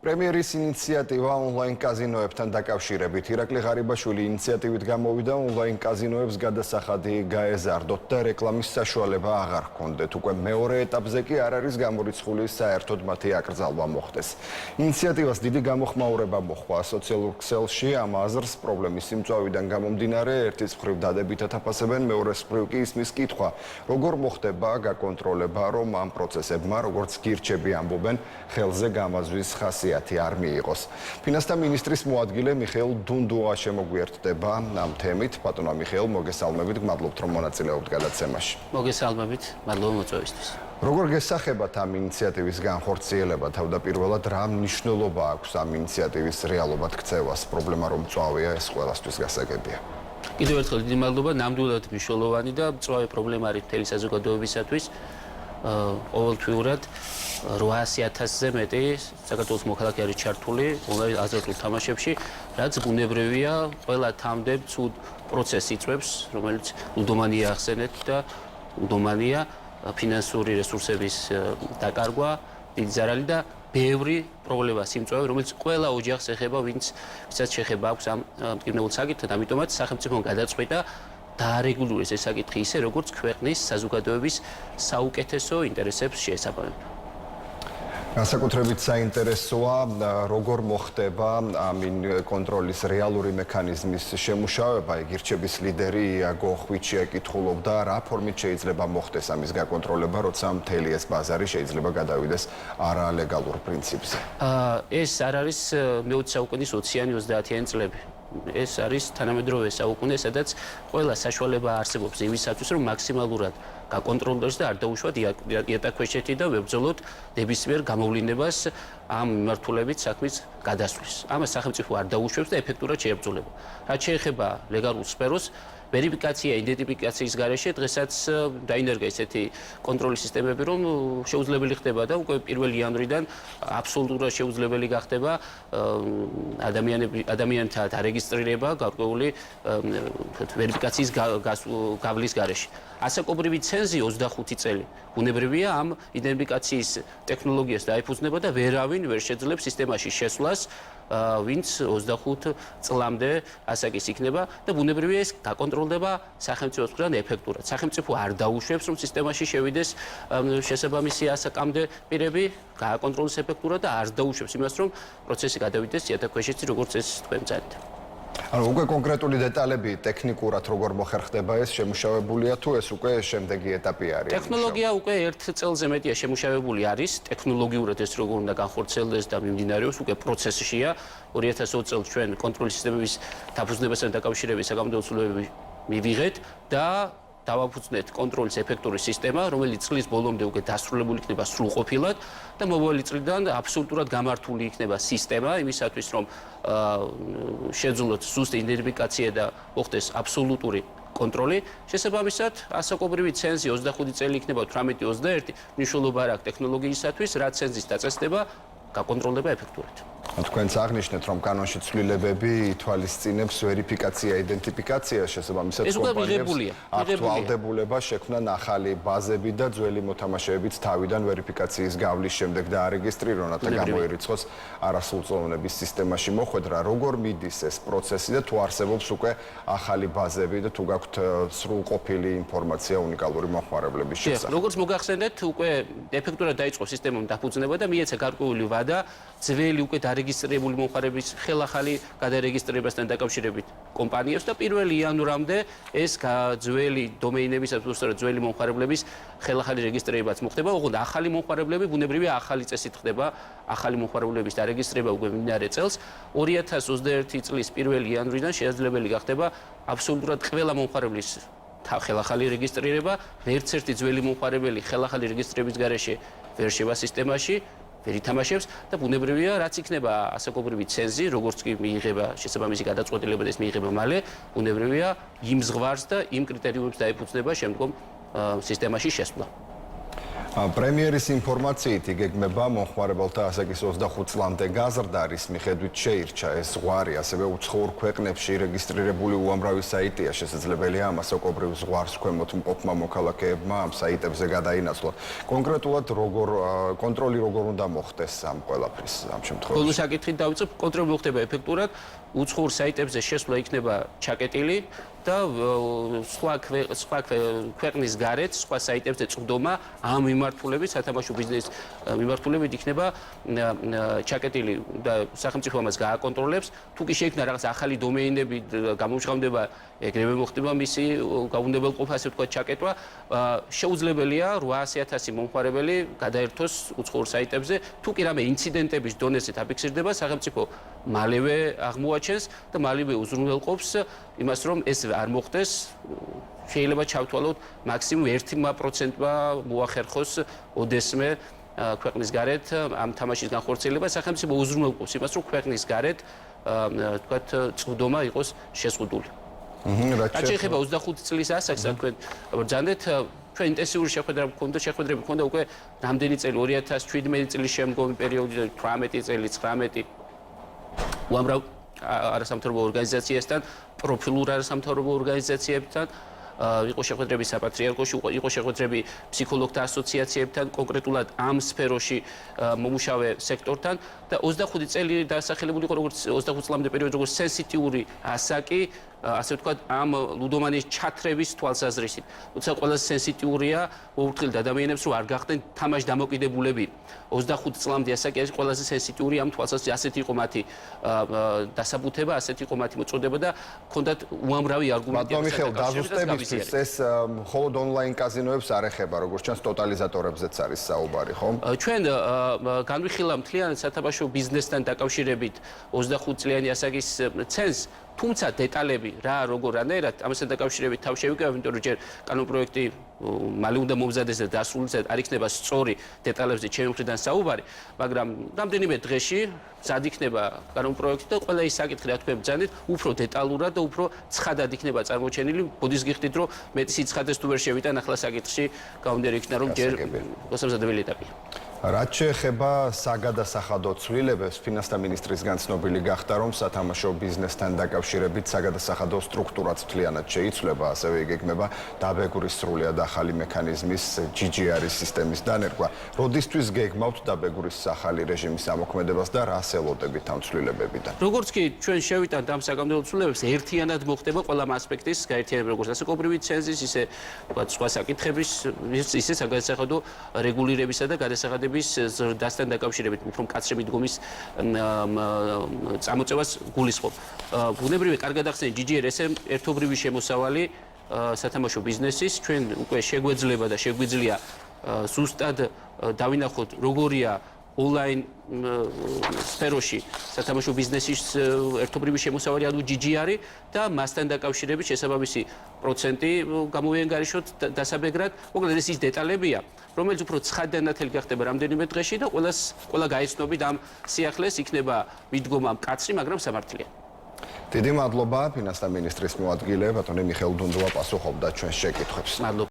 პრემიერის ინიციატივა ონლაინ კაზინოებთან დაკავშირებით ირაკლი ღარიბაშვილი ინიციატივით გამოვიდა ონლაინ კაზინოებს გადასახადი გაეზარდოთ და რეკლამის საშუალება აღარ ჰქონდეთ. უკვე მეორე ეტაპზე კი არ არის გამორიცხული საერთოდ მათი აკრძალვა მოხდეს. ინიციატივას დიდი გამოხმაურება მოჰყვა სოციალურ ქსელში ამ აზრს პრობლემის სიმწვავიდან გამომდინარე ერთის მხრივ დადებითად აფასებენ, მეორეს მხრივ კი ისმის კითხვა, როგორ მოხდება გაკონტროლება, რომ ამ პროცესებმა, როგორც გირჩები ამბობენ, ხელზე გამაზვის ხასიათი არ მიიღოს. ფინანსთა მინისტრის მოადგილე მიხეილ დუნდუა შემოგვიერთდება ამ თემით. ბატონო მიხეილ, მოგესალმებით, გმადლობთ რომ მონაწილეობთ გადაცემაში. მოგესალმებით, მადლობა მოწვევისთვის. როგორ გესახებათ ამ ინიციატივის განხორციელება? თავდაპირველად რა მნიშვნელობა აქვს ამ ინიციატივის რეალობად ქცევას? პრობლემა რომ მწვავეა, ეს ყველასთვის გასაგებია. კიდევ ერთხელ დიდი მადლობა, ნამდვილად მნიშვნელოვანი და მწვავე პრობლემა არის მთელი საზოგადოებისათვის. ყოველთვიურად 800,000-ზე მეტი საქართველოს მოქალაქე არის ჩართული ონლაინ აზარტულ თამაშებში, რაც ბუნებრივია, ყველა თამდებ ცუდ პროცესს იწვევს, რომელიც უდომანია ახსენეთ და უდომანია ფინანსური რესურსების დაკარგვა, დიდი ზარალი და ბევრი პრობლემა სიმწვავე, რომელიც ყველა ოჯახს ეხება, ვისაც შეხება აქვს ამ მტკივნეულ საკითხთან, ამიტომაც სახელმწიფომ გადაწყვიტა დაარეგულირდეს ეს საკითხი ისე, როგორც ქვეყნის საზოგადოების საუკეთესო ინტერესებს შეესაბამება. განსაკუთრებით საინტერესოა, როგორ მოხდება ამ კონტროლის რეალური მექანიზმის შემუშავება. გირჩების ლიდერი იაგო ხვიჩია კითხულობდა, რა ფორმით შეიძლება მოხდეს ამის გაკონტროლება, როცა მთელი ეს ბაზარი შეიძლება გადავიდეს არალეგალურ პრინციპზე. ეს არ არის მე-20 საუკუნის 20-იანი 30-იანი წლები. ეს არის თანამედროვე საუკუნე, სადაც ყველა საშუალება არსებობს იმისათვის, რომ მაქსიმალურად გაკონტროლდეს და არ დაუშვათ იატაკქვეშეთი და ვებრძოლოთ ნებისმიერ გამოვლინებას ამ მიმართულებით საქმის გადასვლის. ამას სახელმწიფო არ დაუშვებს და ეფექტურად შეებრძოლება. რაც შეეხება ლეგალურ სფეროს, ვერიფიკაცია, იდენტიფიკაციის გარეშე დღესაც დაინერგა ესეთი კონტროლის სისტემები, რომ შეუძლებელი ხდება და უკვე 1 იანვრიდან აბსოლუტურად შეუძლებელი გახდება ადამიანთა დარეგისტრირება გარკვეული ვერიფიკაციის გავლის გარეშე. ასაკობრივი ცენზი 25 წელი. ბუნებრივია ამ იდენტიფიკაციის ტექნოლოგიას დაიფუძნება და ვერავინ ვერ შეძლებს სისტემაში შესვლას, ვინც 25 წლამდე ასაკის იქნება და ბუნებრივია ეს გაკონტროლდება სახელმწიფოს მხრიდან ეფექტურად. სახელმწიფო არ დაუშვებს, რომ სისტემაში შევიდეს შესაბამისი ასაკამდე პირები, გააკონტროლოს ეფექტურად და არ დაუშვებს იმას, რომ პროცესი გადავიდეს იატაკქვეშეთში, როგორც ეს თქვენ წერთ. ანუ უკვე კონკრეტული დეტალები ტექნიკურად როგორ მოხერხდება ეს შემუშავებულია თუ ეს უკვე შემდეგი ეტაპი არის? ტექნოლოგია უკვე 1 წელზე მეტია შემუშავებული არის, ტექნოლოგიურად ეს როგორ უნდა განხორციელდეს და მიმდინარეობს, უკვე პროცესშია. 2020 წელს ჩვენ კონტროლის სისტემების დაფუძნებასთან დაკავშირებით საკანონმდებლო ცვლილებები მივიღეთ და დავაფუძნეთ კონტროლის ეფექტური სისტემა, რომელიც წლის ბოლომდე უკვე დასრულებული იქნება სრულყოფილად და მომავალი წლიდან აბსოლუტურად გამართული იქნება სისტემა იმისათვის, რომ შეძლოთ ზუსტი იდენტიფიკაცია და მოხდეს აბსოლუტური კონტროლი. შესაბამისად, ასაკობრივი ცენზი 25 წელი იქნება 18-21, მნიშვნელობა არ აქვს ტექნოლოგიისათვის, რა ცენზის დაწესდება, გაკონტროლდება ეფექტურად. თქვენც აღნიშნეთ, რომ კანონში ცვლილებები ითვალისწინებს ვერიფიკაცია, იდენტიფიკაცია, შესაბამისად კომპანიებს აქტუალდებულება შექმნან ახალი ბაზები და ძველი მოთამაშეებიც თავიდან ვერიფიკაციის გავლის შემდეგ დაარეგისტრირონ და გამოირიცხოს არასრულწლოვნების სისტემაში მოხვედრა. როგორ მიდის ეს პროცესი და თუ არსებობს უკვე ახალი ბაზები და თუ გაქვთ სრულყოფილი ინფორმაცია უნიკალური მომხმარებლების შესახებ? როგორც მოგახსენეთ, უკვე ეფექტურად დაიწყო სისტემამ დაფუძნება და მიეცა გარკვეული ვადა ძველი უკვე დარეგისტრირებული მომხმარებლების ხელახალი გადარეგისტრირებასთან დაკავშირებით კომპანიებს და 1 იანვრამდე ეს ძველი დომეინებისაც უბრალოდ ძველი მომხმარებლების ხელახალი რეგისტრირებაც მოხდება, ოღონდ ახალი მომხმარებლები ბუნებრივია ახალი წესით ხდება, ახალი მომხმარებლების დარეგისტრირება უკვე მიმდინარე წელს 2021 წლის 1 იანვრიდან შესაძლებელი გახდება აბსოლუტურად ყველა მომხმარებლის ხელახალი რეგისტრირება, ვერც ერთი ძველი მომხმარებელი ხელახალი რეგისტრირების გარეშე ვერ შევა სისტემაში. ვერ ითამაშებს და ბუნებრივია, რაც იქნება ასაკობრივი ცენზი, როგორც კი მიიღება შესაბამისი გადაწყვეტილება და ეს მიიღება მალე, ბუნებრივია იმ ზღვარს და იმ კრიტერიუმებს დაიფუძნება შემდგომ სისტემაში შესვლა. პრემიერის ინფორმაციით იგეგმება მომხმარებელთა ასაკის 25 წლამდე გაზრდა, რის მიხედვით შეირჩა ეს ზღვარი, ასევე უცხოურ ქვეყნებში რეგისტრირებული უამრავი საიტია. შესაძლებელია ამას ოკობრივ ზღვარს ქვემოთ მყოფმა მოქალაქეებმა ამ საიტებზე გადაინაცვლონ. კონკრეტულად კონტროლი როგორ უნდა მოხდეს ამ ყველაფრის ამ შემთხვევაში? ბოლო საკითხით დავიწყებ, კონტროლი მოხდება ეფექტურად, უცხოურ საიტებზე შესვლა იქნება ჩაკეტილი და სხვა ქვეყნის გარეთ, სხვა საიტებზე წვდომა ამ მიმართულებით, სათამაშო ბიზნესის მიმართულებით იქნება ჩაკეტილი და სახელმწიფო ამას გააკონტროლებს. თუ კი შეიქმნა რაღაც ახალი დომეინები, გამოუჟღავნება, ეგრევე მოხდება მისი გაუნებელყოფა, ასე ვთქვათ, ჩაკეტვა. შეუძლებელია 800,000 მომხმარებელი გადაერთოს უცხოურ საიტებზე. თუ კი რამე ინციდენტების დონეზე დაფიქსირდება, სახელმწიფო მალევე აღმოაჩენს და მალევე უზრუნველყოფს იმას, რომ ეს არ მოხდეს. შეიძლება ჩავთვალოთ მაქსიმუმ 1%-მა მოახერხოს ოდესმე ქვეყნის გარეთ ამ თამაშის განხორციელება. სახელმწიფო უზრუნველყოფს იმას, რომ ქვეყნის გარეთ თქვათ წვდომა იყოს შეზღუდული. რაც შეეხება 25 წლის ასაკს, თქვენ ბრძანდეთ, ჩვენ ინტენსიური შეხვედრები გქონდა უკვე რამდენი წელი 2017 წლის შემდგომი პერიოდი, 18 წელი, 19 უამრავ არასამთავრობო ორგანიზაციასთან, პროფილურ არასამთავრობო ორგანიზაციებთან, იყო შეხვედრები საპატრიარქოში, იყო შეხვედრები ფსიქოლოგთა ასოციაციებთან, კონკრეტულად ამ სფეროში მომუშავე სექტორთან და 25 წელი დასახელებული იყო როგორც 25 წლამდე პერიოდი როგორც სენსიტიური ასაკი, ასე ვთქვათ, ამ ლუდომანიის ჩათრევის თვალსაზრისით. თუმცა ყველაზე სენსიტიურია მოუხდილ ადამიანებს, რომ არ გახდნენ თამაშდამოკიდებულები. 25 წლამდე ასაკი არის ყველაზე სენსიტიური ამ თვალსაზრისით. ასეთი იყო მათი დასაბუთება, ასეთი იყო მათი მოწოდება და ჰქონდათ უამრავი არგუმენტი. ბატონო მიხეილ, დაზუსტებისთვის ეს მხოლოდ ონლაინ კაზინოებს არ ეხება, როგორც ჩანს ტოტალიზატორებზეც არის საუბარი, ხო? ჩვენ განვიხილავ მთლიანად სათამაშო ბიზნესთან დაკავშირებით 25 წლიანი ასაკის ცენს, თუმცა დეტალები რა როგორ რანაირად ამასთან დაკავშირებით თავ შევიკავებ, იმიტომ რომ ჯერ კანონპროექტი მალე უნდა მომზადეს და დასრულდეს, არ იქნება სწორი დეტალებზე ჩემი მხრიდან საუბარი, მაგრამ რამდენიმე დღეში მზად იქნება კანონპროექტი და ყველა ის საკითხი, რა თქვენ ბრძანეთ, უფრო დეტალურად და უფრო ცხადად იქნება წარმოჩენილი. ბოდის გიხდით, რომ მეტი სიცხადეს თუ ვერ შევიტან ახლა საკითხში, გაუნდერი იქნა რომ ჯერ მოსამზადებელი ეტაპია. რაც შეეხება საგადასახადო ცვლილებებს, ფინანსთა მინისტრისგან ცნობილი გახდა, რომ სათამაშო ბიზნესთან დაკავშირებით საგადასახადო სტრუქტურაც მთლიანად შეიცვლება, ასევე იგეგმება დაბეგურის სრულად ახალი მექანიზმის GGR-ის სისტემის დანერგვა. როდისთვის გეგმავთ დაბეგურის ახალი რეჟიმის ამოქმედებას და რას ელოდებით ამ ცვლილებებიდან? როგორც კი ჩვენ შევიტანთ ამ საკანონმდებლო ცვლილებებს, ერთიანად მოხდება ყველა ასპექტის გაერთიანება, როგორც ასაკობრივი ცენზის, ისე სხვა საკითხების, ისე საგადასახადო რეგულირებისა და გადასახადების ზრდასთან დაკავშირებით, უფრო მკაცრი მიდგომის წამოწევას გულისხმობ. ბუნებრივია, კარგად ახსენეთ, GGR ესე ერთობრივი შემოსავალი სათამაშო ბიზნესის, ჩვენ უკვე შეგვეძლება და შეგვიძლია ზუსტად დავინახოთ, როგორია ონლაინ სფეროში სათამაშო ბიზნესის ერთობრივი შემოსავალი, ანუ GGR და მასთან დაკავშირებით შესაბამისი პროცენტი გამოვიანგარიშოთ დასაბეგრად. მოკლედ ეს ის დეტალებია, რომელიც უფრო ცხადდანათელი გახდება რამდენიმე დღეში და ყველა გაიცნობით ამ სიახლეს იქნება მიდგომა მკაცრი, მაგრამ სამართლიანი. დიდი მადლობა ფინანსთა მინისტრის მოადგილე ბატონი მიხეილ დუნდუა პასუხობდა ჩვენს შეკითხვებს. მადლობა.